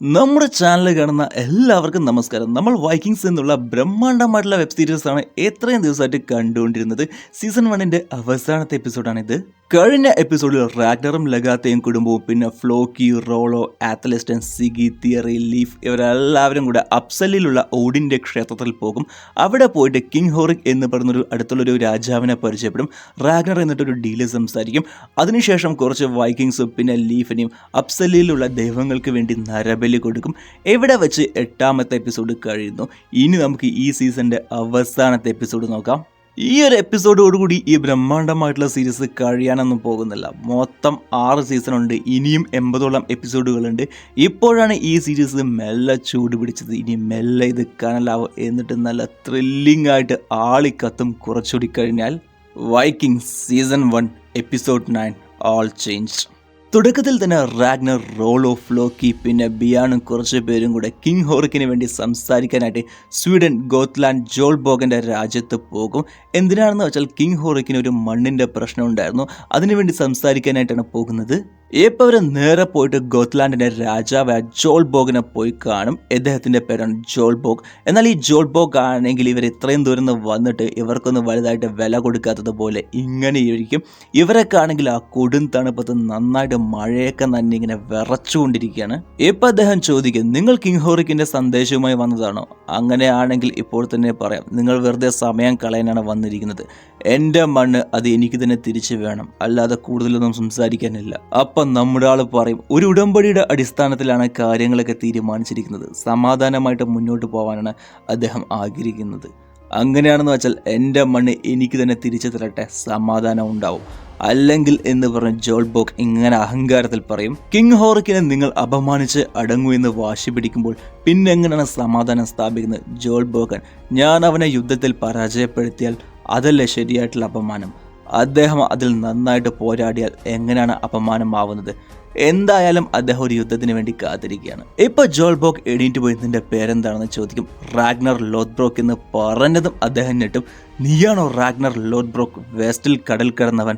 നമ്മുടെ ചാനൽ കാണുന്ന എല്ലാവർക്കും നമസ്കാരം. നമ്മൾ വൈക്കിങ്സ് എന്നുള്ള ബ്രഹ്മാണ്ഡമായിട്ടുള്ള വെബ് സീരീസ് ആണ് എത്രയും ദിവസമായിട്ട് കണ്ടുകൊണ്ടിരുന്നത്. സീസൺ 1 അവസാനത്തെ എപ്പിസോഡാണിത്. കഴിഞ്ഞ എപ്പിസോഡിൽ റാഗ്നറും ലഗാത്തയും കുടുംബവും പിന്നെ ഫ്ലോക്കി, റോളോ, ആത്തലിസ്റ്റൻ, സിഗി, തിയറി, ലീഫ് ഇവരെല്ലാവരും കൂടെ അപ്സലിലുള്ള ഓഡിൻ്റെ ക്ഷേത്രത്തിൽ പോകും. അവിടെ പോയിട്ട് കിങ് ഹോറിക് എന്ന് പറയുന്നൊരു അടുത്തുള്ളൊരു രാജാവിനെ പരിചയപ്പെടും. റാഗ്നർ എന്നിട്ടൊരു ഡീല് സംസാരിക്കും. അതിനുശേഷം കുറച്ച് വൈക്കിങ്സും പിന്നെ ലീഫിനെയും അപ്സലിലുള്ള ദൈവങ്ങൾക്ക് വേണ്ടി നരബലി കൊടുക്കും. എവിടെ വെച്ച് 8ാമത്തെ എപ്പിസോഡ് കഴിയുന്നു. ഇനി നമുക്ക് ഈ സീസണിൻ്റെ അവസാനത്തെ എപ്പിസോഡ് നോക്കാം. ഈ ഒരു എപ്പിസോഡോടുകൂടി ഈ ബ്രഹ്മാണ്ഡമായിട്ടുള്ള സീരീസ് കഴിയാനൊന്നും പോകുന്നില്ല. മൊത്തം 6 സീസണുണ്ട്. ഇനിയും 80ഓളം എപ്പിസോഡുകളുണ്ട്. ഇപ്പോഴാണ് ഈ സീരീസ് മെല്ലെ ചൂട് പിടിച്ചത്. ഇനി മെല്ലെ ഇത് കനലാവും. എന്നിട്ട് നല്ല ത്രില്ലിംഗ് ആയിട്ട് ആളിക്കത്തും. കുറച്ചുകൂടി കഴിഞ്ഞാൽ Vikings season 1 episode 9 all change. തുടക്കത്തിൽ തന്നെ റാഗ്നർ, റോളോ, ഫ്ലോക്കി പിന്നെ ബിയാണും കുറച്ച് പേരും കൂടെ കിങ് ഹോറിക്കിന് വേണ്ടി സംസാരിക്കാനായിട്ട് സ്വീഡൻ, ഗോത്ത്ലാൻഡ്, ജോൾബോഗൻ്റെ രാജ്യത്ത് പോകും. എന്തിനാണെന്ന് വെച്ചാൽ കിങ് ഹോറിക്കിന് ഒരു മണ്ണിൻ്റെ പ്രശ്നം ഉണ്ടായിരുന്നു. അതിനുവേണ്ടി സംസാരിക്കാനായിട്ടാണ് പോകുന്നത്. ഇപ്പോൾ അവർ നേരെ പോയിട്ട് ഗോത്ത്ലാൻഡിൻ്റെ രാജാവായ ജോൾബോഗിനെ പോയി കാണും. ഇദ്ദേഹത്തിൻ്റെ പേരാണ് ജോൾബോഗ്. എന്നാൽ ഈ ജോൾബോഗ് ആണെങ്കിൽ ഇവർ ഇത്രയും ദൂരം നിന്ന് വന്നിട്ട് ഇവർക്കൊന്നും വലുതായിട്ട് വില കൊടുക്കാത്തതുപോലെ ഇങ്ങനെ ഇരിക്കും. ഇവരൊക്കെ ആ കൊടും തണുപ്പത്ത് നന്നായിട്ട് മഴയൊക്കെ തന്നെ ഇങ്ങനെ വിറച്ചുകൊണ്ടിരിക്കുകയാണ്. ഇപ്പം അദ്ദേഹം ചോദിക്കും, നിങ്ങൾ കിങ് ഹോറിക്കിൻ്റെ സന്ദേശവുമായി വന്നതാണോ? അങ്ങനെയാണെങ്കിൽ ഇപ്പോൾ തന്നെ പറയാം, നിങ്ങൾ വെറുതെ സമയം കളയാനാണ് വന്നിരിക്കുന്നത്. എൻ്റെ മണ്ണ് അത് എനിക്ക് തന്നെ തിരിച്ചു വേണം, അല്ലാതെ കൂടുതലൊന്നും സംസാരിക്കാനില്ല. അപ്പം നമ്മുടെ ആൾ പറയും, ഒരു ഉടമ്പടിയുടെ അടിസ്ഥാനത്തിലാണ് കാര്യങ്ങളൊക്കെ തീരുമാനിച്ചിരിക്കുന്നത്. സമാധാനമായിട്ട് മുന്നോട്ട് പോകാനാണ് അദ്ദേഹം ആഗ്രഹിക്കുന്നത്. അങ്ങനെയാണെന്ന് വെച്ചാൽ എൻ്റെ മണ്ണ് എനിക്ക് തന്നെ തിരിച്ചു തരട്ടെ, സമാധാനം ഉണ്ടാവും. അല്ലെങ്കിൽ എന്ന് പറഞ്ഞ് ജോൾബോഗ് ഇങ്ങനെ അഹങ്കാരത്തിൽ പറയും, കിങ് ഹോറിക്കിനെ നിങ്ങൾ അപമാനിച്ച് അടങ്ങൂ എന്ന് വാശി പിടിക്കുമ്പോൾ പിന്നെ എങ്ങനെയാണ് സമാധാനം സ്ഥാപിക്കുന്നത്? ജോൾബോഗൻ, ഞാൻ അവനെ യുദ്ധത്തിൽ പരാജയപ്പെടുത്തിയാൽ അതല്ലേ ശരിയായിട്ടുള്ള അപമാനം? അദ്ദേഹം അതിൽ നന്നായിട്ട് പോരാടിയാൽ എങ്ങനെയാണ് അപമാനമാവുന്നത്? എന്തായാലും അദ്ദേഹം ഒരു യുദ്ധത്തിന് വേണ്ടി കാത്തിരിക്കുകയാണ്. ഇപ്പൊ ജോൾബോഗ് എണീറ്റ് പോയി നിന്റെ പേരെന്താണെന്ന് ചോദിക്കും. റാഗ്നർ ലോത്ബ്രോക്ക് എന്ന് പറഞ്ഞതും അദ്ദേഹം ഞെട്ടും. നീയാണോ റാഗ്നർ ലോത്ബ്രോക്ക്, വെസ്റ്റിൽ കടൽ കിടന്നവൻ?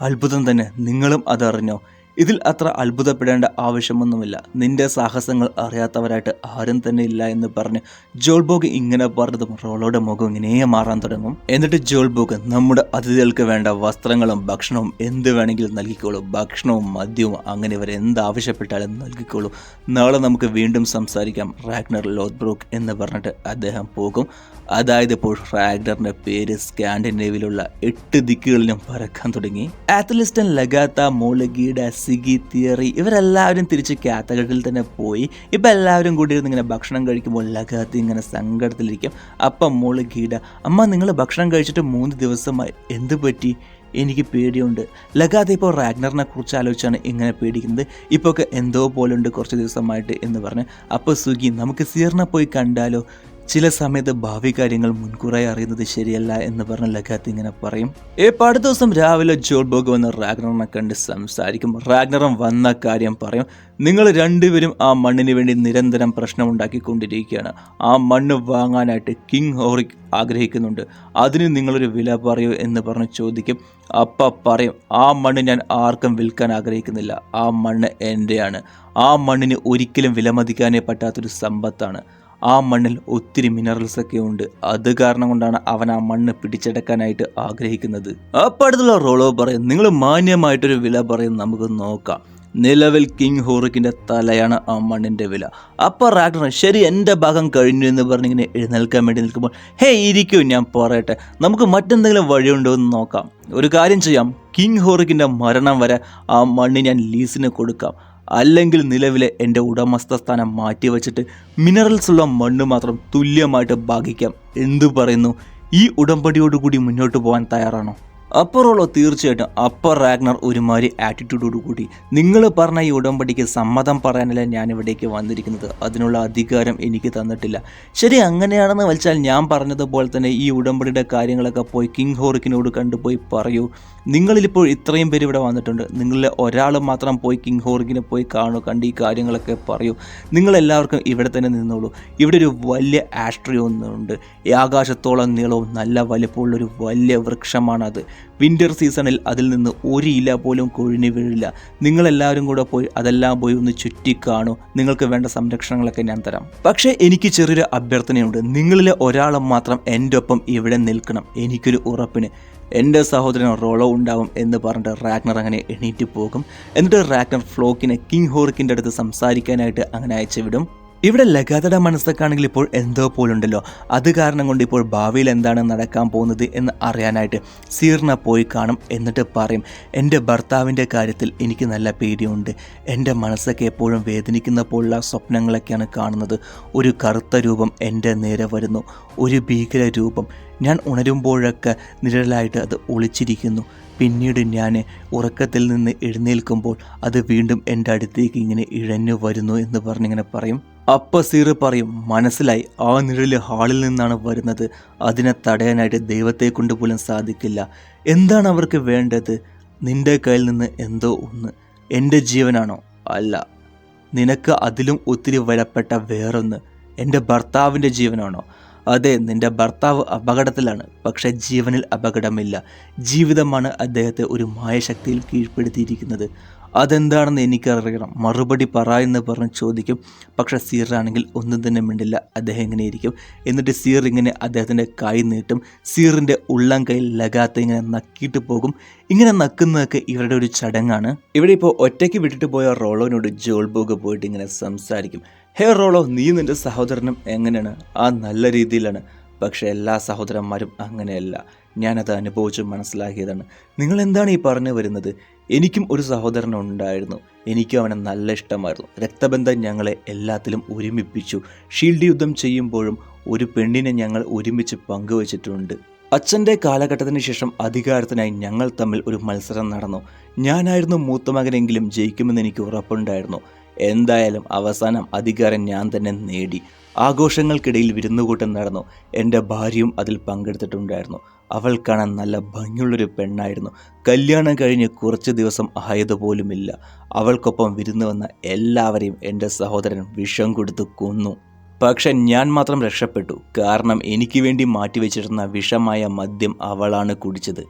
അത്ഭുതം തന്നെ, നിങ്ങളും അതറിഞ്ഞോ? ഇതിൽ അത്ര അത്ഭുതപ്പെടേണ്ട ആവശ്യമൊന്നുമില്ല. നിന്റെ സാഹസങ്ങൾ അറിയാത്തവരായിട്ട് ആരും തന്നെ ഇല്ല എന്ന് പറഞ്ഞ് ജോൾബോഗ് ഇങ്ങനെ പറഞ്ഞതും റോളോയുടെ മുഖം ഇങ്ങനെ മാറാൻ തുടങ്ങും. എന്നിട്ട് ജോൾബോഗ്, നമ്മുടെ അതിഥികൾക്ക് വേണ്ട വസ്ത്രങ്ങളും ഭക്ഷണവും എന്ത് വേണമെങ്കിലും നൽകിക്കോളൂ. ഭക്ഷണവും മദ്യവും അങ്ങനെ ഇവർ എന്താവശ്യപ്പെട്ടാലും നൽകിക്കോളൂ. നാളെ നമുക്ക് വീണ്ടും സംസാരിക്കാം റാഗ്നർ ലോത്ബ്രോക്ക് എന്ന് പറഞ്ഞിട്ട് അദ്ദേഹം പോകും. അതായത് ഇപ്പോൾ റാഗ്നറിന്റെ പേര് സ്കാൻഡിനേവിയയിലുള്ള 8 ദിക്കുകളിലും പരക്കാൻ തുടങ്ങി. ആത്തലിസ്റ്റൻ, ലഗാത്ത, മോളഗീഡ, സിഗി, തിയറി ഇവരെല്ലാവരും തിരിച്ച് കാത്തഗഡിൽ തന്നെ പോയി. ഇപ്പം എല്ലാവരും കൂടി ഇരുന്ന് ഇങ്ങനെ ഭക്ഷണം കഴിക്കുമ്പോൾ ലഗാത്ത ഇങ്ങനെ സങ്കടത്തിലിരിക്കും. അപ്പം മോളഗീഡ, അമ്മ നിങ്ങൾ ഭക്ഷണം കഴിച്ചിട്ട് 3 ദിവസമായി, എന്ത് പറ്റി? എനിക്ക് പേടിയുണ്ട്. ലഗാത്ത ഇപ്പോൾ റാഗ്നറിനെ കുറിച്ച് ആലോചിച്ചാണ് ഇങ്ങനെ പേടിക്കുന്നത്. ഇപ്പോൾ ഒക്കെ എന്തോ പോലുണ്ട് കുറച്ച് ദിവസമായിട്ട് എന്ന് പറഞ്ഞ്. അപ്പോൾ സുഗി, നമുക്ക് സിയറിനെ പോയി കണ്ടാലോ? ചില സമയത്ത് ഭാവി കാര്യങ്ങൾ മുൻകൂറായി അറിയുന്നത് ശരിയല്ല എന്ന് പറഞ്ഞ ലഗാത്ത് ഇങ്ങനെ പറയും. ഇപ്പോൾ അടുത്ത ദിവസം രാവിലെ ജോൾബോഗ് വന്ന് റാഗ്നറിനെ കണ്ട് സംസാരിക്കും. റാഗ്നറും വന്ന കാര്യം പറയും. നിങ്ങൾ രണ്ടുപേരും ആ മണ്ണിന് വേണ്ടി നിരന്തരം പ്രശ്നമുണ്ടാക്കിക്കൊണ്ടിരിക്കുകയാണ്. ആ മണ്ണ് വാങ്ങാനായിട്ട് കിങ് ഹോറിക് ആഗ്രഹിക്കുന്നുണ്ട്. അതിന് നിങ്ങളൊരു വില പറയൂ എന്ന് പറഞ്ഞ് ചോദിക്കും. അപ്പം പറയും, ആ മണ്ണ് ഞാൻ ആർക്കും വിൽക്കാൻ ആഗ്രഹിക്കുന്നില്ല. ആ മണ്ണ് എൻ്റെയാണ്. ആ മണ്ണിന് ഒരിക്കലും വിലമതിക്കാനേ പറ്റാത്തൊരു സമ്പത്താണ്. ആ മണ്ണിൽ ഒത്തിരി മിനറൽസ് ഒക്കെ ഉണ്ട്. അത് കാരണം കൊണ്ടാണ് അവൻ ആ മണ്ണ് പിടിച്ചെടുക്കാനായിട്ട് ആഗ്രഹിക്കുന്നത്. അപ്പം അടുത്തുള്ള റോളോ പറയും, നിങ്ങൾ മാന്യമായിട്ടൊരു വില പറയും, നമുക്ക് നോക്കാം. നിലവിൽ കിങ് ഹോറിക്കിൻ്റെ തലയാണ് ആ മണ്ണിൻ്റെ വില. അപ്പോൾ റാഗ്നർ, ശരി, എൻ്റെ ഭാഗം കഴിഞ്ഞു എന്ന് പറഞ്ഞിങ്ങനെ എഴുന്നേൽക്കാൻ വേണ്ടി നിൽക്കുമ്പോൾ, ഹേ ഇരിക്കൂ, ഞാൻ പറയട്ടെ, നമുക്ക് മറ്റെന്തെങ്കിലും വഴിയുണ്ടോ എന്ന് നോക്കാം. ഒരു കാര്യം ചെയ്യാം, കിങ് ഹോറിക്കിൻ്റെ മരണം വരെ ആ മണ്ണ് ഞാൻ ലീസിന് കൊടുക്കാം. അല്ലെങ്കിൽ നിലവിലെ എൻ്റെ ഉടമസ്ഥ സ്ഥാനം മാറ്റിവെച്ചിട്ട് മിനറൽസ് ഉള്ള മണ്ണ് മാത്രം തുല്യമായിട്ട് ഭാഗിക്കാം. എന്തു പറയുന്നു? ഈ ഉടമ്പടിയോടുകൂടി മുന്നോട്ട് പോകാൻ തയ്യാറാണോ? അപ്പുറമുള്ള തീർച്ചയായിട്ടും. അപ്പർ റാഗ്നർ ഒരുമാതിരി ആറ്റിറ്റ്യൂഡോട് കൂടി, നിങ്ങൾ പറഞ്ഞ ഈ ഉടമ്പടിക്ക് സമ്മതം പറയാനല്ല ഞാൻ ഇവിടേക്ക് വന്നിരിക്കുന്നത്. അതിനുള്ള അധികാരം എനിക്ക് തന്നിട്ടില്ല. ശരി, അങ്ങനെയാണെന്ന് വെച്ചാൽ ഞാൻ പറഞ്ഞതുപോലെ തന്നെ ഈ ഉടമ്പടിയുടെ കാര്യങ്ങളൊക്കെ പോയി കിങ് ഹോറിക്കിനോട് കണ്ടുപോയി പറയൂ. നിങ്ങളിലിപ്പോൾ ഇത്രയും പേര് ഇവിടെ വന്നിട്ടുണ്ട്. നിങ്ങളിൽ ഒരാൾ മാത്രം പോയി കിങ് ഹോറിക്കിനെ പോയി കണ്ട് ഈ കാര്യങ്ങളൊക്കെ പറയൂ. നിങ്ങളെല്ലാവർക്കും ഇവിടെ തന്നെ നിന്നോളൂ. ഇവിടെ ഒരു വലിയ ആസ്ട്രി ഒന്നുണ്ട്. ആകാശത്തോളം നീളവും നല്ല വലിപ്പമുള്ളൊരു വലിയ വൃക്ഷമാണത്. വിൻ്റർ സീസണിൽ അതിൽ നിന്ന് ഒരു ഇല പോലും കൊഴിഞ്ഞു വീഴില്ല. നിങ്ങളെല്ലാവരും കൂടെ പോയി അതെല്ലാം പോയി ഒന്ന് ചുറ്റിക്കാണൂ. നിങ്ങൾക്ക് വേണ്ട സംരക്ഷണങ്ങളൊക്കെ ഞാൻ തരാം. പക്ഷേ എനിക്ക് ചെറിയൊരു അഭ്യർത്ഥനയുണ്ട്. നിങ്ങളിലെ ഒരാൾ മാത്രം എൻ്റെ ഒപ്പം ഇവിടെ നിൽക്കണം. എനിക്കൊരു ഉറപ്പിന് എൻ്റെ സഹോദരൻ റോളോ ഉണ്ടാവും എന്ന് പറഞ്ഞിട്ട് റാഗ്നർ അങ്ങനെ എണീറ്റ് പോകും. എന്നിട്ട് റാഗ്നർ ഫ്ലോക്കിനെ കിങ് ഹോറിക്കിൻ്റെ അടുത്ത് സംസാരിക്കാനായിട്ട് അങ്ങനെ അയച്ചു വിടും. ഇവിടെ ലഗാതയുടെ മനസ്സൊക്കെയാണെങ്കിൽ ഇപ്പോൾ എന്തോ പോലുണ്ടല്ലോ. അത് കാരണം കൊണ്ട് ഇപ്പോൾ ഭാവിയിൽ എന്താണ് നടക്കാൻ പോകുന്നത് എന്ന് അറിയാനായിട്ട് സീറിനെ പോയി കാണും. എന്നിട്ട് പറയും, എൻ്റെ ഭർത്താവിൻ്റെ കാര്യത്തിൽ എനിക്ക് നല്ല പേടിയുണ്ട്. എൻ്റെ മനസ്സൊക്കെ എപ്പോഴും വേദനിക്കുന്ന പോലുള്ള സ്വപ്നങ്ങളൊക്കെയാണ് കാണുന്നത്. ഒരു കറുത്ത രൂപം എൻ്റെ നേരെ വരുന്നു, ഒരു ഭീകര രൂപം. ഞാൻ ഉണരുമ്പോഴൊക്കെ നിഴലായിട്ട് അത് ഒളിച്ചിരിക്കുന്നു. പിന്നീട് ഞാൻ ഉറക്കത്തിൽ നിന്ന് എഴുന്നേൽക്കുമ്പോൾ അത് വീണ്ടും എൻ്റെ അടുത്തേക്ക് ഇങ്ങനെ ഇഴഞ്ഞു വരുന്നു എന്ന് പറഞ്ഞിങ്ങനെ പറയും. അപ്പം സീറ് പറയും, മനസ്സിലായി, ആ നിഴല് ഹാളിൽ നിന്നാണ് വരുന്നത്. അതിനെ തടയാനായിട്ട് ദൈവത്തെ കൊണ്ട് പോലും സാധിക്കില്ല. എന്താണ് അവർക്ക് വേണ്ടത്? നിൻ്റെ കയ്യിൽ നിന്ന് എന്തോ ഒന്ന്. എൻ്റെ ജീവനാണോ? അല്ല. നിനക്ക് അതിലും ഒത്തിരി വിലപ്പെട്ട വേറൊന്ന്, എൻ്റെ ഭർത്താവിൻ്റെ ജീവനാണോ? അതെ, നിൻ്റെ ഭർത്താവ് അപകടത്തിലാണ്, പക്ഷേ ജീവനിൽ അപകടമില്ല. ജീവിതമാണ് അദ്ദേഹത്തെ ഒരു മായശക്തിയിൽ കീഴ്പ്പെടുത്തിയിരിക്കുന്നത്. അതെന്താണെന്ന് എനിക്കറിയണം, മറുപടി പറ എന്ന് പറഞ്ഞ് ചോദിക്കും. പക്ഷേ സീറാണെങ്കിൽ ഒന്നും തന്നെ മിണ്ടില്ല. അദ്ദേഹം ഇങ്ങനെ ഇരിക്കും. എന്നിട്ട് സീർ ഇങ്ങനെ അദ്ദേഹത്തിൻ്റെ കൈ നീട്ടും. സീറിൻ്റെ ഉള്ളം കൈയിൽ ലഗാത്ത ഇങ്ങനെ നക്കിയിട്ട് പോകും. ഇങ്ങനെ നക്കുന്നതൊക്കെ ഇവരുടെ ഒരു ചടങ്ങാണ്. ഇവിടെ ഇപ്പോൾ ഒറ്റയ്ക്ക് വിട്ടിട്ട് പോയ റോളോനോട് ജോൾബോഗ് പോയിട്ട് ഇങ്ങനെ സംസാരിക്കും. ഹേ റോളോ, നീ നിൻ്റെ സഹോദരനും എങ്ങനെയാണ്? ആ നല്ല രീതിയിലാണ്. പക്ഷേ എല്ലാ സഹോദരന്മാരും അങ്ങനെയല്ല. ഞാനത് അനുഭവിച്ച് മനസ്സിലാക്കിയതാണ്. നിങ്ങൾ എന്താണ് ഈ പറഞ്ഞു വരുന്നത്? എനിക്കും ഒരു സഹോദരൻ ഉണ്ടായിരുന്നു. എനിക്കും അവനെ നല്ല ഇഷ്ടമായിരുന്നു. രക്തബന്ധം ഞങ്ങളെ എല്ലാത്തിലും ഒരുമിപ്പിച്ചു. ഷീൽഡ് യുദ്ധം ചെയ്യുമ്പോഴും ഒരു പെണ്ണിനെ ഞങ്ങൾ ഒരുമിച്ച് പങ്കുവച്ചിട്ടുണ്ട്. അച്ഛൻ്റെ കാലഘട്ടത്തിന് ശേഷം അധികാരത്തിനായി ഞങ്ങൾ തമ്മിൽ ഒരു മത്സരം നടന്നു. ഞാനായിരുന്നു മൂത്ത മകനെങ്കിലും ജയിക്കുമെന്ന് എനിക്ക് ഉറപ്പുണ്ടായിരുന്നു. എന്തായാലും അവസാനം അധികാരം ഞാൻ തന്നെ നേടി. ആഘോഷങ്ങൾക്കിടയിൽ വിരുന്നുകൂട്ടം നടന്നു. എൻ്റെ ഭാര്യയും അതിൽ പങ്കെടുത്തിട്ടുണ്ടായിരുന്നു. അവൾ കാണാൻ നല്ല ഭംഗിയുള്ളൊരു പെണ്ണായിരുന്നു. കല്യാണം കഴിഞ്ഞ് കുറച്ച് ദിവസം ആയതുപോലുമില്ല. അവൾക്കൊപ്പം വിരുന്ന് വന്ന എല്ലാവരെയും എൻ്റെ സഹോദരൻ വിഷം കൊടുത്ത് കൊന്നു. പക്ഷെ ഞാൻ മാത്രം രക്ഷപ്പെട്ടു. കാരണം എനിക്ക് വേണ്ടി മാറ്റിവെച്ചിരുന്ന വിഷമായ മദ്യം അവളാണ് കുടിച്ചത്.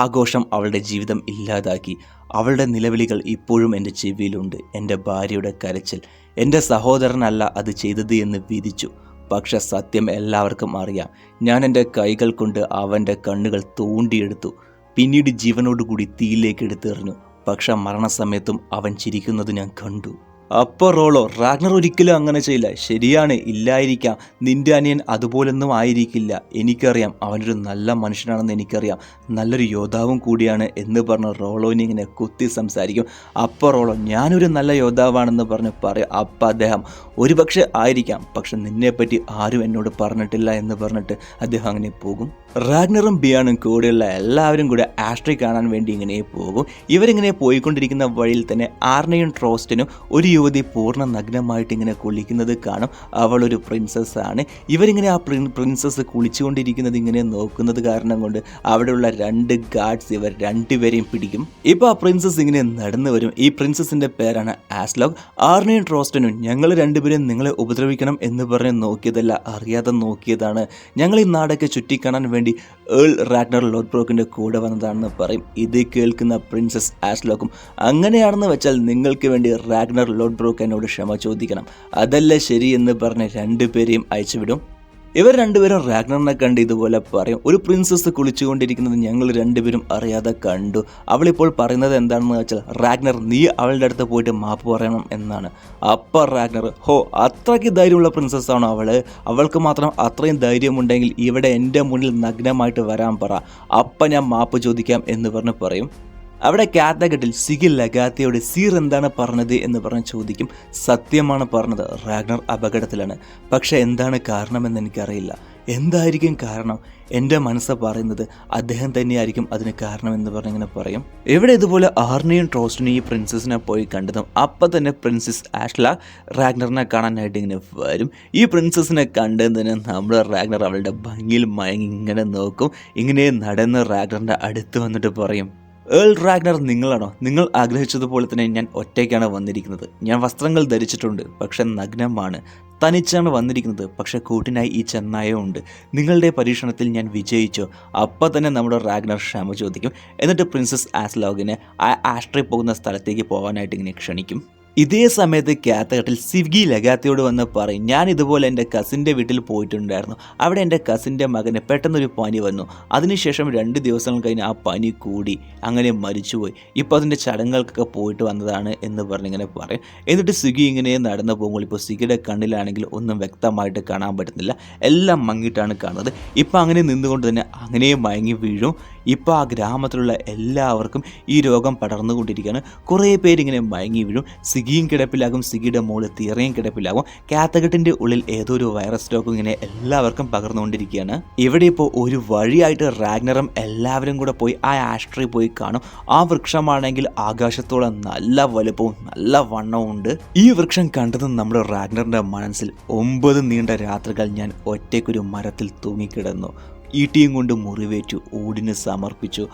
ആഘോഷം അവളുടെ ജീവിതം ഇല്ലാതാക്കി. അവളുടെ നിലവിളികൾ ഇപ്പോഴും എൻ്റെ ചെവിയിലുണ്ട്. എൻ്റെ ഭാര്യയുടെ കരച്ചിൽ. എൻ്റെ സഹോദരനല്ല അത് ചെയ്തത് എന്ന് വിധിച്ചു. പക്ഷെ സത്യം എല്ലാവർക്കും അറിയാം. ഞാൻ എൻ്റെ കൈകൾ കൊണ്ട് അവൻ്റെ കണ്ണുകൾ തോണ്ടിയെടുത്തു. പിന്നീട് ജീവനോടുകൂടി തീയിലേക്ക് എടുത്തെറിഞ്ഞു. പക്ഷെ മരണസമയത്തും അവൻ ചിരിക്കുന്നത് ഞാൻ കണ്ടു. അപ്പോൾ റോളോ, റാഗ്നർ ഒരിക്കലും അങ്ങനെ ചെയ്യില്ല. ശരിയാണ്, ഇല്ലായിരിക്കാം. നിന്റെ അനിയൻ അതുപോലൊന്നും ആയിരിക്കില്ല. എനിക്കറിയാം, അവനൊരു നല്ല മനുഷ്യനാണെന്ന് എനിക്കറിയാം. നല്ലൊരു യോദ്ധാവും കൂടിയാണ് എന്ന് പറഞ്ഞ് റോളോനെ ഇങ്ങനെ കുത്തി സംസാരിക്കും. അപ്പോൾ റോളോ, ഞാനൊരു നല്ല യോദ്ധാവാണെന്ന് പറഞ്ഞ് പറയും. അപ്പം അദ്ദേഹം, ഒരുപക്ഷെ ആയിരിക്കാം, പക്ഷെ നിന്നെപ്പറ്റി ആരും എന്നോട് പറഞ്ഞിട്ടില്ല എന്ന് പറഞ്ഞിട്ട് അദ്ദേഹം അങ്ങനെ പോകും. റാഗ്നറും ബിയാണും കൂടെയുള്ള എല്ലാവരും കൂടെ ആസ്ട്രി കാണാൻ വേണ്ടി ഇങ്ങനെ പോകും. ഇവരിങ്ങനെ പോയിക്കൊണ്ടിരിക്കുന്ന വഴിയിൽ തന്നെ ആർണയും ട്രോസ്റ്റിനും ഒരു യുവതി പൂർണ്ണ നഗ്നമായിട്ട് ഇങ്ങനെ കുളിക്കുന്നത് കാണും. അവളൊരു പ്രിൻസസ് ആണ്. ഇവരിങ്ങനെ ആ പ്രിൻസസ് കുളിച്ചുകൊണ്ടിരിക്കുന്നത് ഇങ്ങനെ നോക്കുന്നത് കാരണം കൊണ്ട് അവിടെയുള്ള 2 ഗാർഡ്സ് ഇവർ രണ്ടുപേരെയും പിടിക്കും. ഇപ്പോൾ ആ പ്രിൻസസ് ഇങ്ങനെ നടന്നു വരും. ഈ പ്രിൻസസിൻ്റെ പേരാണ് ആസ്ലോഗ്. ആർണയും ട്രോസ്റ്റനും, ഞങ്ങൾ രണ്ടുപേരും നിങ്ങളെ ഉപദ്രവിക്കണം എന്ന് പറഞ്ഞ് നോക്കിയതല്ല, അറിയാതെ നോക്കിയതാണ്. ഞങ്ങൾ ഈ നാടൊക്കെ ചുറ്റിക്കാണാൻ വേണ്ടി ഏൾ റാഗ്നർ ലോഡ്ബ്രോക്കിൻ്റെ കൂടെ വന്നതാണെന്ന് പറയും. ഇത് കേൾക്കുന്ന പ്രിൻസസ് ആസ്ലോഗും, അങ്ങനെയാണെന്ന് വെച്ചാൽ നിങ്ങൾക്ക് വേണ്ടി റാഗ്നർ ലോഡ്ബ്രോക്ക് എന്നോട് ക്ഷമ ചോദിക്കണം, അതല്ല ശരി എന്ന് പറഞ്ഞ് 2 പേരെയും അയച്ചുവിടും. ഇവർ രണ്ടുപേരും റാഗ്നറിനെ കണ്ട് ഇതുപോലെ പറയും, ഒരു പ്രിൻസസ് കുളിച്ചുകൊണ്ടിരിക്കുന്നത് ഞങ്ങൾ 2 പേരും അറിയാതെ കണ്ടു. അവളിപ്പോൾ പറയുന്നത് എന്താണെന്ന് വെച്ചാൽ, റാഗ്നർ നീ അവളുടെ അടുത്ത് പോയിട്ട് മാപ്പ് പറയണം എന്നാണ്. അപ്പം റാഗ്നർ, ഹോ, അത്രയ്ക്ക് ധൈര്യമുള്ള പ്രിൻസസ് ആണോ അവള്? അവൾക്ക് മാത്രം അത്രയും ധൈര്യമുണ്ടെങ്കിൽ ഇവിടെ എൻ്റെ മുന്നിൽ നഗ്നമായിട്ട് വരാൻ പറ, അപ്പം ഞാൻ മാപ്പ് ചോദിക്കാം എന്ന് പറഞ്ഞ് പറയും. അവിടെ കാത്തഘട്ടിൽ സിഗിൽ ലഗാത്തയോട് സീർ എന്താണ് പറഞ്ഞത് എന്ന് പറഞ്ഞ് ചോദിക്കും. സത്യമാണ് പറഞ്ഞത്, റാഗ്നർ അപകടത്തിലാണ്. പക്ഷെ എന്താണ് കാരണമെന്ന് എനിക്കറിയില്ല. എന്തായിരിക്കും കാരണം? എൻ്റെ മനസ്സ് പറയുന്നത് അദ്ദേഹം തന്നെയായിരിക്കും അതിന് കാരണമെന്ന് പറഞ്ഞിങ്ങനെ പറയും. ഇവിടെ ഇതുപോലെ ആർണിയും ട്രോസ്റ്റിനും ഈ പ്രിൻസസിനെ പോയി കണ്ടതും അപ്പം തന്നെ പ്രിൻസസ് ആഷ്ല റാഗ്നറിനെ കാണാനായിട്ട് ഇങ്ങനെ വരും. ഈ പ്രിൻസസിനെ കണ്ടതിന് നമ്മൾ റാഗ്നർ അവളുടെ ഭംഗിയിൽ മയങ്ങി ഇങ്ങനെ നോക്കും. ഇങ്ങനെ നടന്ന് റാഗ്നറിൻ്റെ അടുത്ത് വന്നിട്ട് പറയും, റാഗ്നർ നിങ്ങളാണോ? നിങ്ങൾ ആഗ്രഹിച്ചതുപോലെ തന്നെ ഞാൻ ഒറ്റയ്ക്കാണ് വന്നിരിക്കുന്നത്. ഞാൻ വസ്ത്രങ്ങൾ ധരിച്ചിട്ടുണ്ട്, പക്ഷെ നഗ്നമാണ്. തനിച്ചാണ് വന്നിരിക്കുന്നത്, പക്ഷെ കൂട്ടിനായി ഈ ചെന്നായയും ഉണ്ട്. നിങ്ങളുടെ പരീക്ഷണത്തിൽ ഞാൻ വിജയിച്ചോ? അപ്പം തന്നെ നമ്മുടെ റാഗ്നർ ക്ഷമ ചോദിക്കും. എന്നിട്ട് പ്രിൻസസ് ആസ്ലോഗിനെ ആ ആസ്ട്രി പോകുന്ന സ്ഥലത്തേക്ക് പോകാനായിട്ട് ഇങ്ങനെ ക്ഷണിക്കും. ഇതേ സമയത്ത് ക്യാത്തകട്ടിൽ സിവ്ഗി ലഗാത്തയോട് വന്ന് പറയും, ഞാൻ ഇതുപോലെ എൻ്റെ കസിൻ്റെ വീട്ടിൽ പോയിട്ടുണ്ടായിരുന്നു. അവിടെ എൻ്റെ കസിൻ്റെ മകന് പെട്ടെന്നൊരു പനി വന്നു. അതിനുശേഷം 2 ദിവസങ്ങൾ കഴിഞ്ഞ് ആ പനി കൂടി, അങ്ങനെ മരിച്ചുപോയി. ഇപ്പോൾ അതിൻ്റെ ചടങ്ങുകൾക്കൊക്കെ പോയിട്ട് വന്നതാണ് എന്ന് പറഞ്ഞിങ്ങനെ പറയും. എന്നിട്ട് സിഗി ഇങ്ങനെ നടന്നു പോകുമ്പോൾ ഇപ്പോൾ സിഗിയുടെ കണ്ണിലാണെങ്കിൽ ഒന്നും വ്യക്തമായിട്ട് കാണാൻ പറ്റുന്നില്ല, എല്ലാം മങ്ങിയിട്ടാണ് കാണുന്നത്. ഇപ്പം അങ്ങനെ നിന്നുകൊണ്ട് തന്നെ അങ്ങനെ മയങ്ങി വീഴും. ഇപ്പോൾ ആ ഗ്രാമത്തിലുള്ള എല്ലാവർക്കും ഈ രോഗം പടർന്നുകൊണ്ടിരിക്കുകയാണ്. കുറേ പേരിങ്ങനെ മയങ്ങി വീഴും. സിഗിയും കിടപ്പിലാകും, സിഗിയുടെ മോള് തീറയും കിടപ്പിലാകും. കാത്തകട്ടിൻ്റെ ഉള്ളിൽ ഏതോ ഒരു വൈറസ് രോഗം ഇങ്ങനെ എല്ലാവർക്കും പകർന്നുകൊണ്ടിരിക്കുകയാണ്. ഇവിടെ ഇപ്പോൾ ഒരു വഴിയായിട്ട് റാഗ്നറും എല്ലാവരും കൂടെ പോയി ആ ആസ്ട്രി പോയി കാണും. ആ വൃക്ഷമാണെങ്കിൽ ആകാശത്തോളം നല്ല വലുപ്പവും നല്ല വണ്ണവും ഉണ്ട്. ഈ വൃക്ഷം കണ്ടതും നമ്മുടെ റാഗ്നറിൻ്റെ മനസ്സിൽ 9 നീണ്ട രാത്രികൾ ഞാൻ ഒറ്റയ്ക്കൊരു മരത്തിൽ തൂങ്ങിക്കിടന്നു. ഈട്ടിയും കൊണ്ട് മുറിവേറ്റു, ഊടിന് സമർപ്പിച്ചു.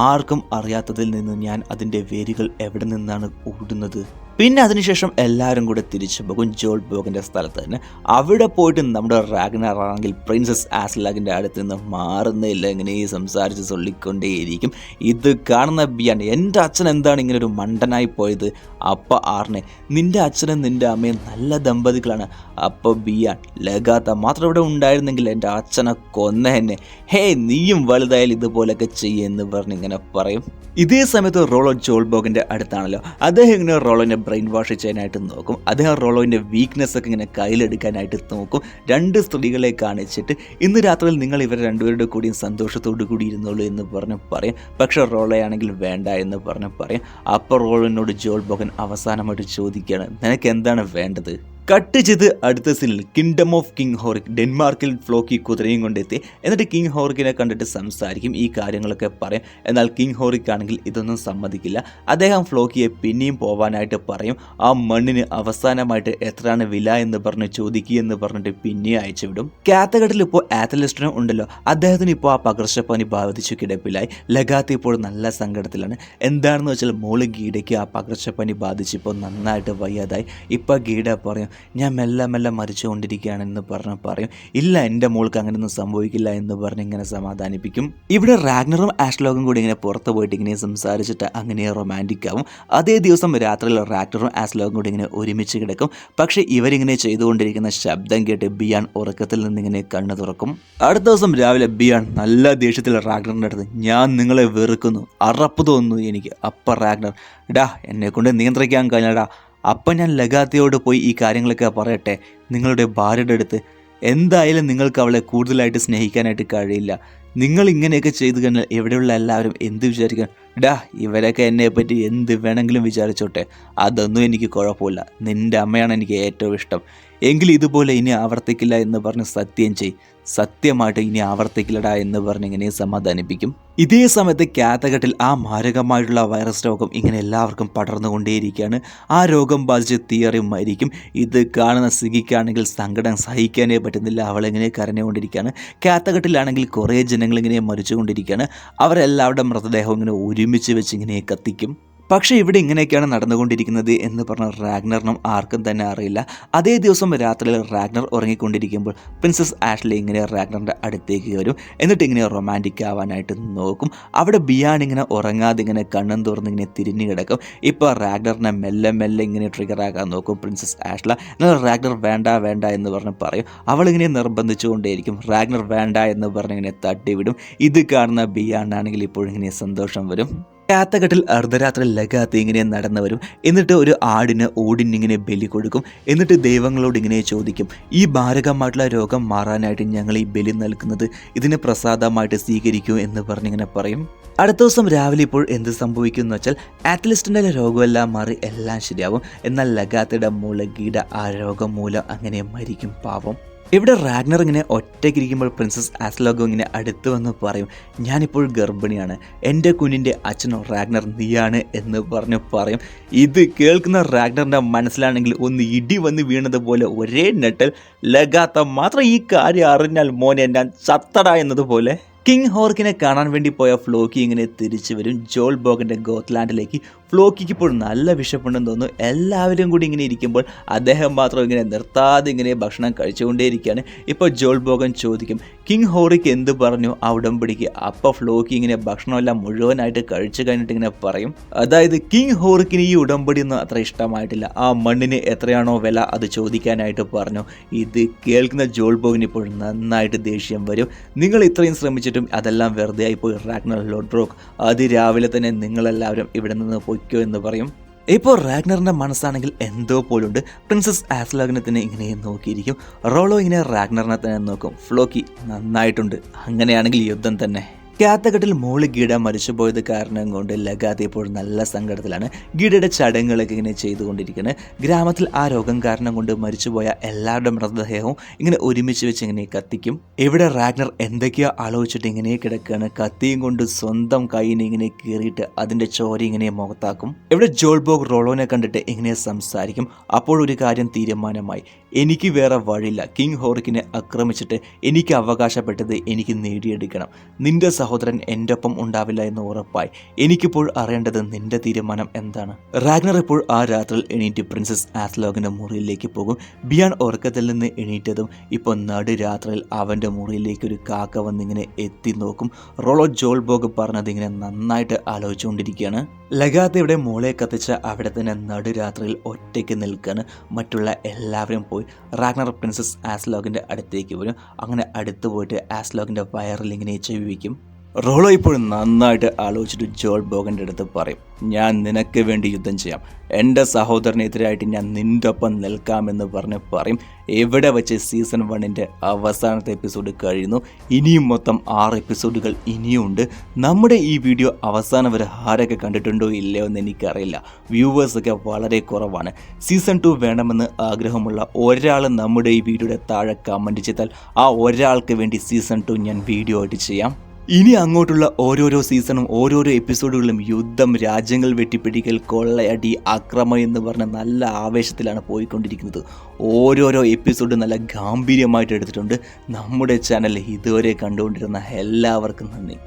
ആർക്കും അറിയാത്തതിൽ നിന്ന് ഞാൻ അതിൻ്റെ വേരുകൾ എവിടെ നിന്നാണ് ഊടുന്നത്. പിന്നെ അതിനുശേഷം എല്ലാവരും കൂടെ തിരിച്ചു പോകും ജോൾബോഗിൻ്റെ സ്ഥലത്ത് തന്നെ. അവിടെ പോയിട്ട് നമ്മുടെ റാഗ്നർ ആണെങ്കിൽ പ്രിൻസസ് ആസ്ലാഗിൻ്റെ അടുത്ത് നിന്ന് മാറുന്നില്ല, ഇങ്ങനെ സംസാരിച്ച് ചൊല്ലിക്കൊണ്ടേയിരിക്കും. ഇത് കാണുന്ന ബിയാൻ, എൻ്റെ അച്ഛൻ എന്താണ് ഇങ്ങനെ ഒരു മണ്ടനായി പോയത്? അപ്പ ആർനെ, നിൻ്റെ അച്ഛനും നിൻ്റെ അമ്മയും നല്ല ദമ്പതികളാണ്. അപ്പോൾ ബിയാൻ, ലഗാത്ത മാത്രം ഇവിടെ ഉണ്ടായിരുന്നെങ്കിൽ എൻ്റെ അച്ഛനെ കൊന്ന എന്നെ. ഹേ, നീയും വലുതായാലും ഇതുപോലൊക്കെ ചെയ്യുമെന്ന് പറഞ്ഞിങ്ങനെ പറയും. ഇതേ സമയത്ത് റോളോ ജോൾബോഗിൻ്റെ അടുത്താണല്ലോ. അദ്ദേഹം ഇങ്ങനെ റോളോനെ ബ്രെയിൻ വാഷ് ചെയ്യാനായിട്ട് നോക്കും. അദ്ദേഹം റോളോൻ്റെ വീക്ക്നെസ് ഒക്കെ ഇങ്ങനെ കയ്യിലെടുക്കാനായിട്ട് നോക്കും. 2 സ്ത്രീകളെ കാണിച്ചിട്ട് ഇന്ന് രാത്രിയിൽ നിങ്ങൾ ഇവർ രണ്ടുപേരുടെ കൂടിയും സന്തോഷത്തോടു കൂടി ഇരുന്നോളൂ എന്ന് പറഞ്ഞ് പറയും. പക്ഷെ റോളോയാണെങ്കിൽ വേണ്ട എന്ന് പറഞ്ഞ് പറയും. അപ്പോൾ റോളോനോട് ജോൾബോഗൻ അവസാനമായിട്ട് ചോദിക്കുകയാണ്, നിനക്ക് എന്താണ് വേണ്ടത്? കട്ട് ചെയ്ത് അടുത്ത സീനിൽ കിങ്ഡം ഓഫ് കിങ് ഹോറിക് ഡെൻമാർക്കിൽ ഫ്ലോക്കി കുതിരയും കൊണ്ടെത്തി. എന്നിട്ട് കിങ് ഹോറിക്കിനെ കണ്ടിട്ട് സംസാരിക്കും, ഈ കാര്യങ്ങളൊക്കെ പറയും. എന്നാൽ കിങ് ഹോറിക് ആണെങ്കിൽ ഇതൊന്നും സമ്മതിക്കില്ല. അദ്ദേഹം ഫ്ലോക്കിയെ പിന്നെയും പോവാനായിട്ട് പറയും. ആ മണ്ണിന് അവസാനമായിട്ട് എത്രയാണ് വില എന്ന് പറഞ്ഞ് ചോദിക്കുകയെന്ന് പറഞ്ഞിട്ട് പിന്നെയും അയച്ചുവിടും. കാത്തകട്ടിൽ ഇപ്പോൾ ആത്തലിസ്റ്റിനും ഉണ്ടല്ലോ, അദ്ദേഹത്തിന് ഇപ്പോൾ ആ പകർച്ചപ്പനി ബാധിച്ചു കിടപ്പിലായി. ലഗാത്തി ഇപ്പോൾ നല്ല സങ്കടത്തിലാണ്. എന്താണെന്ന് വെച്ചാൽ മോള് ഗീഡയ്ക്ക് ആ പകർച്ചപ്പനി ബാധിച്ചിപ്പോൾ നന്നായിട്ട് വയ്യാതായി. ഇപ്പോൾ ഗീഡ പറയും, ഞാൻ മെല്ലെ മെല്ലെ മരിച്ചുകൊണ്ടിരിക്കുകയാണെന്ന് പറയും. ഇല്ല, എൻ്റെ മോൾക്ക് അങ്ങനെയൊന്നും സംഭവിക്കില്ല എന്ന് പറഞ്ഞ് ഇങ്ങനെ സമാധാനിപ്പിക്കും. ഇവിടെ റാഗ്നറും ആസ്ലോഗും കൂടി ഇങ്ങനെ പുറത്ത് പോയിട്ട് ഇങ്ങനെ സംസാരിച്ചിട്ട് അങ്ങനെ റൊമാൻറ്റിക് ആവും. അതേ ദിവസം രാത്രിയിൽ റാഗ്നറും ആസ്ലോഗും കൂടി ഇങ്ങനെ ഒരുമിച്ച് കിടക്കും. പക്ഷേ ഇവരിങ്ങനെ ചെയ്തുകൊണ്ടിരിക്കുന്ന ശബ്ദം കേട്ട് ബിയാൻ ഉറക്കത്തിൽ നിന്നിങ്ങനെ കണ്ണു തുറക്കും. അടുത്ത ദിവസം രാവിലെ ബിയാൻ നല്ല ദേഷ്യത്തിൽ റാഗ്നറിൻ്റെ അടുത്ത്, ഞാൻ നിങ്ങളെ വെറുക്കുന്നു, അറപ്പ് തോന്നുന്നു എനിക്ക്. അപ്പം റാഗ്നർ, ഡാ എന്നെ കൊണ്ട് നിയന്ത്രിക്കാൻ കഴിഞ്ഞടാ. അപ്പം ഞാൻ ലഗാത്തിയോട് പോയി ഈ കാര്യങ്ങളൊക്കെ പറയട്ടെ, നിങ്ങളുടെ ഭാര്യയുടെ അടുത്ത്. എന്തായാലും നിങ്ങൾക്ക് അവളെ കൂടുതലായിട്ട് സ്നേഹിക്കാനായിട്ട് കഴിയില്ല. നിങ്ങൾ ഇങ്ങനെയൊക്കെ ചെയ്തു കഴിഞ്ഞാൽ എവിടെയുള്ള എല്ലാവരും എന്ത് വിചാരിക്കാൻ? ഡാ, ഇവരൊക്കെ എന്നെപ്പറ്റി എന്ത് വേണമെങ്കിലും വിചാരിച്ചോട്ടെ, അതൊന്നും എനിക്ക് കുഴപ്പമില്ല. നിൻ്റെ അമ്മയാണ് എനിക്ക് ഏറ്റവും ഇഷ്ടം. എങ്കിൽ ഇതുപോലെ ഇനി ആവർത്തിക്കില്ല എന്ന് പറഞ്ഞ് സത്യം ചെയ്. സത്യമായിട്ട് ഇനി ആവർത്തിക്കില്ലടാ എന്ന് പറഞ്ഞ് ഇങ്ങനെ സമാധാനിപ്പിക്കും. ഇതേ സമയത്ത് കാത്തകട്ടിൽ ആ മാരകമായിട്ടുള്ള വൈറസ് രോഗം ഇങ്ങനെ എല്ലാവർക്കും പടർന്നുകൊണ്ടേയിരിക്കുകയാണ്. ആ രോഗം ബാധിച്ച് തിയറി മരിക്കും. ഇത് കാണുന്ന സിഗിക്കാണെങ്കിൽ സങ്കടം സഹിക്കാനേ പറ്റുന്നില്ല. അവളിങ്ങനെ കരഞ്ഞുകൊണ്ടിരിക്കുകയാണ്. കാത്തകട്ടിലാണെങ്കിൽ കുറേ ജനങ്ങളിങ്ങനെ മരിച്ചുകൊണ്ടിരിക്കുകയാണ്. അവരെല്ലാവരുടെ മൃതദേഹം ഇങ്ങനെ ഒരുമിച്ച് വെച്ച് ഇങ്ങനെ കത്തിക്കും. പക്ഷേ ഇവിടെ ഇങ്ങനെയൊക്കെയാണ് നടന്നുകൊണ്ടിരിക്കുന്നത് എന്ന് പറഞ്ഞ റാഗ്നറിനും ആർക്കും തന്നെ അറിയില്ല. അതേ ദിവസം രാത്രിയിൽ റാഗ്നർ ഉറങ്ങിക്കൊണ്ടിരിക്കുമ്പോൾ പ്രിൻസസ് ആഷ്ലി ഇങ്ങനെ റാഗ്നറിൻ്റെ അടുത്തേക്ക് വരും. എന്നിട്ട് ഇങ്ങനെ റൊമാൻറ്റിക് ആവാനായിട്ട് നോക്കും. അവിടെ ബിയാൻ ഇങ്ങനെ ഉറങ്ങാതെ ഇങ്ങനെ കണ്ണും തുറന്ന് ഇങ്ങനെ തിരിഞ്ഞു കിടക്കും. ഇപ്പോൾ റാഗ്നറിനെ മെല്ലെ മെല്ലെ ഇങ്ങനെ ട്രിഗറാക്കാൻ നോക്കും പ്രിൻസസ് ആഷ്ല. എന്നാൽ റാഗ്നർ വേണ്ട വേണ്ട എന്ന് പറഞ്ഞ് പറയും. അവളിങ്ങനെ നിർബന്ധിച്ചുകൊണ്ടേയിരിക്കും. റാഗ്നർ വേണ്ട എന്ന് പറഞ്ഞ് ഇങ്ങനെ തട്ടിവിടും. ഇത് കാണുന്ന ബിയാനാണെങ്കിൽ ഇപ്പോഴിങ്ങനെ സന്തോഷം വരും. കാത്തകട്ടിൽ അർദ്ധരാത്രി ലഗാത്തി ഇങ്ങനെ നടന്നു വരും. എന്നിട്ട് ഒരു ആടിന് ഓടിനിങ്ങനെ ബലി കൊടുക്കും. എന്നിട്ട് ദൈവങ്ങളോട് ഇങ്ങനെ ചോദിക്കും, ഈ മാരകമായിട്ടുള്ള രോഗം മാറാനായിട്ട് ഞങ്ങൾ ഈ ബലി നൽകുന്നത് ഇതിനെ പ്രസാദമായിട്ട് സ്വീകരിക്കൂ എന്ന് പറഞ്ഞിങ്ങനെ പറയും. അടുത്ത ദിവസം രാവിലെ ഇപ്പോൾ എന്ത് സംഭവിക്കും എന്ന് വെച്ചാൽ ആത്ലിസ്റ്റിൻ്റെ രോഗമെല്ലാം മാറി എല്ലാം ശരിയാവും. എന്നാൽ ലഗാത്തിയുടെ മോള് ഗീഡ ആ രോഗം മൂലം അങ്ങനെ മരിക്കും, പാവം. ഇവിടെ റാഗ്നർ ഇങ്ങനെ ഒറ്റയ്ക്കിരിക്കുമ്പോൾ പ്രിൻസസ് ആസ്ലോഗോ ഇങ്ങനെ അടുത്ത് വന്ന് പറയും, ഞാനിപ്പോൾ ഗർഭിണിയാണ്, എൻ്റെ കുഞ്ഞിൻ്റെ അച്ഛനോ റാഗ്നർ നീയാണ് എന്ന് പറയും. ഇത് കേൾക്കുന്ന റാഗ്നറിൻ്റെ മനസ്സിലാണെങ്കിൽ ഒന്ന് ഇടി വന്ന് വീണതുപോലെ ഒരേ നെട്ടൽ. ലഗാത്ത മാത്രം ഈ കാര്യം അറിഞ്ഞാൽ മോനെ ഞാൻ ചത്തട എന്നതുപോലെ. കിങ് ഹോർക്കിനെ കാണാൻ വേണ്ടി പോയ ഫ്ലോക്കി ഇങ്ങനെ തിരിച്ചു വരും ജോൾ ബോഗിൻ്റെ ഗോത്ത്ലാൻഡിലേക്ക്. ഫ്ലോക്കിക്ക് ഇപ്പോൾ നല്ല വിശപ്പുണ്ടെന്ന് തോന്നുന്നു. എല്ലാവരും കൂടി ഇങ്ങനെ ഇരിക്കുമ്പോൾ അദ്ദേഹം മാത്രം ഇങ്ങനെ നിർത്താതെ ഇങ്ങനെ ഭക്ഷണം കഴിച്ചുകൊണ്ടേയിരിക്കുകയാണ്. ഇപ്പോൾ ജോൾ ബോഗൻ ചോദിക്കും, കിങ് ഹോറിക്ക് എന്ത് പറഞ്ഞു ആ ഉടമ്പടിക്ക്? അപ്പോൾ ഫ്ലോക്കി ഇങ്ങനെ ഭക്ഷണമെല്ലാം മുഴുവനായിട്ട് കഴിച്ചു കഴിഞ്ഞിട്ട് ഇങ്ങനെ പറയും, അതായത് കിങ് ഹോറിക്കിന് ഈ ഉടമ്പടിയൊന്നും അത്ര ഇഷ്ടമായിട്ടില്ല, ആ മണ്ണിന് എത്രയാണോ വില അത് ചോദിക്കാനായിട്ട് പറഞ്ഞു. ഇത് കേൾക്കുന്ന ജോൾ ബോഗിന് ഇപ്പോൾ നന്നായിട്ട് ദേഷ്യം വരും. നിങ്ങൾ ഇത്രയും ശ്രമിച്ചിട്ടും അതെല്ലാം വെറുതെ ആയിപ്പോയി റാഗ്നർ ലോഡ്ബ്രോക്ക്. അതിരാവിലെ തന്നെ നിങ്ങളെല്ലാവരും ഇവിടെ നിന്ന് പൊയ്ക്കോ എന്ന് പറയും. ഇപ്പോൾ റാഗ്നറിൻ്റെ മനസ്സാണെങ്കിൽ എന്തോ പോലുണ്ട്. പ്രിൻസസ് ആസ്ലോഗിനെ തന്നെ ഇങ്ങനെ നോക്കിയിരിക്കും. റോളോ ഇങ്ങനെ റാഗ്നറിനെ തന്നെ നോക്കും. ഫ്ലോക്കി നന്നായിട്ടുണ്ട്, അങ്ങനെയാണെങ്കിൽ യുദ്ധം തന്നെ. കാത്തഘട്ടിൽ മോള് ഗീഡ മരിച്ചുപോയത് കാരണം കൊണ്ട് ലഗാതെ ഇപ്പോൾ നല്ല സങ്കടത്തിലാണ്. ഗീഡയുടെ ചടങ്ങുകളൊക്കെ ഇങ്ങനെ ചെയ്തുകൊണ്ടിരിക്കുന്നത്. ഗ്രാമത്തിൽ ആ രോഗം കാരണം കൊണ്ട് മരിച്ചുപോയ എല്ലാവരുടെ മൃതദേഹവും ഇങ്ങനെ ഒരുമിച്ച് വെച്ച് ഇങ്ങനെ കത്തിക്കും. ഇവിടെ റാഗ്നർ എന്തൊക്കെയോ ആലോചിച്ചിട്ട് ഇങ്ങനെ കിടക്കുകയാണ്. കത്തിയും കൊണ്ട് സ്വന്തം കൈയിനെ ഇങ്ങനെ കീറിയിട്ട് അതിൻ്റെ ചോര ഇങ്ങനെ മുഖത്താക്കും. ഇവിടെ ജോൾബോഗ് റോളോനെ കണ്ടിട്ട് ഇങ്ങനെ സംസാരിക്കും. അപ്പോഴൊരു കാര്യം തീരുമാനമായി, എനിക്ക് വേറെ വഴിയില്ല. കിങ് ഹോറിക്കിനെ ആക്രമിച്ചിട്ട് എനിക്ക് അവകാശപ്പെട്ടത് എനിക്ക് നേടിയെടുക്കണം. നിന്റെ സഹോദരൻ എൻ്റെ ഒപ്പം ഉണ്ടാവില്ല എന്ന് ഉറപ്പായി. എനിക്കിപ്പോൾ അറിയേണ്ടത് നിന്റെ തീരുമാനം എന്താണ്? റാഗ്നർ ഇപ്പോൾ ആ രാത്രിയിൽ എണീറ്റ് പ്രിൻസസ് ആസ്ലോഗിൻ്റെ മുറിയിലേക്ക് പോകും. ബിയാൻ ഉറക്കത്തിൽ നിന്ന് എണീറ്റതും ഇപ്പോൾ നടുരാത്രിയിൽ അവൻ്റെ മുറിയിലേക്ക് ഒരു കാക്ക വന്നിങ്ങനെ എത്തി നോക്കും. റോളോ ജോൾബോഗ് പറഞ്ഞത് ഇങ്ങനെ നന്നായിട്ട് ആലോചിച്ചുകൊണ്ടിരിക്കുകയാണ്. ലഗാത്തയുടെ മോളെ കത്തിച്ച അവിടെ തന്നെ നടുരാത്രിയിൽ ഒറ്റയ്ക്ക് നിൽക്കുകയാണ്. മറ്റുള്ള എല്ലാവരും പോയി. റാഗ്നർ പ്രിൻസസ് ആസ്ലോഗിൻ്റെ അടുത്തേക്ക് വരും. അങ്ങനെ അടുത്ത് പോയിട്ട് ആസ്ലോഗിൻ്റെ വയറിൽ ഇങ്ങനെ ചെവി വയ്ക്കും. റോളോ ഇപ്പോൾ നന്നായിട്ട് ആലോചിച്ചിട്ട് ജോൾ ബോഗൻ്റെ അടുത്ത് പറയും, ഞാൻ നിനക്ക് വേണ്ടി യുദ്ധം ചെയ്യാം, എൻ്റെ സഹോദരനെതിരായിട്ട് ഞാൻ നിൻ്റെ ഒപ്പം നിൽക്കാമെന്ന് പറഞ്ഞ് പറയും. എവിടെ വെച്ച് സീസൺ 1 അവസാനത്തെ എപ്പിസോഡ് കഴിയുന്നു. ഇനിയും മൊത്തം 6 എപ്പിസോഡുകൾ ഇനിയുമുണ്ട്. നമ്മുടെ ഈ വീഡിയോ അവസാനം വരെ ആരൊക്കെ കണ്ടിട്ടുണ്ടോ ഇല്ലയോ എന്ന് എനിക്കറിയില്ല. വ്യൂവേഴ്സൊക്കെ വളരെ കുറവാണ്. സീസൺ 2 വേണമെന്ന് ആഗ്രഹമുള്ള ഒരാൾ നമ്മുടെ ഈ വീഡിയോയുടെ താഴെ കമൻറ്റ് ചെയ്താൽ ആ ഒരാൾക്ക് വേണ്ടി സീസൺ 2 ഞാൻ വീഡിയോ ആയിട്ട് ചെയ്യാം. ഇനി അങ്ങോട്ടുള്ള ഓരോരോ സീസണും ഓരോരോ എപ്പിസോഡുകളിലും യുദ്ധം, രാജ്യങ്ങൾ വെട്ടിപ്പിടിക്കൽ, കൊള്ളയടി, ആക്രമണം എന്ന് പറഞ്ഞ നല്ല ആവേശത്തിലാണ് പോയിക്കൊണ്ടിരിക്കുന്നത്. ഓരോരോ എപ്പിസോഡ് നല്ല ഗാംഭീര്യമായിട്ട് എടുത്തിട്ടുണ്ട്. നമ്മുടെ ചാനൽ ഇതുവരെ കണ്ടുകൊണ്ടിരുന്ന എല്ലാവർക്കും നന്ദി.